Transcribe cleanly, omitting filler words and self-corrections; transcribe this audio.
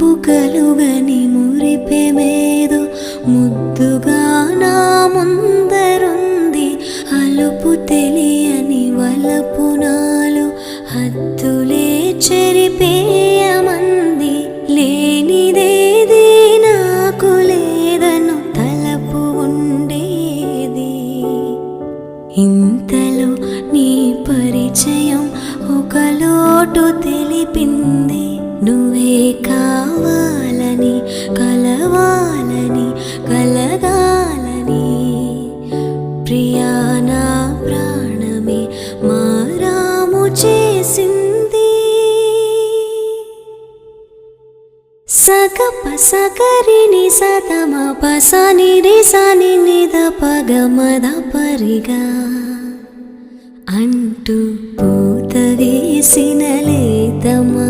మునుపు కలుగని మురిపెమేదో ముద్దుగా నా ముందరుంది. అలుపు తెలియని వలపు నాలో హద్దులే చెరిపేయమంది. లేనిదేది నాకు లేదను తలపు ఉండేది. ఇంతలో నీ పరిచయం ఒక లోటు తెలిపింది. నువ్వే కావాలని కలవాలని కలగాలని ప్రియా నా ప్రాణమే మారాము చేసింది. సగప సగరిని సతమ పసని రిసని నిద పగమద పరిగా అంటూ పూత వేసిన లేతమా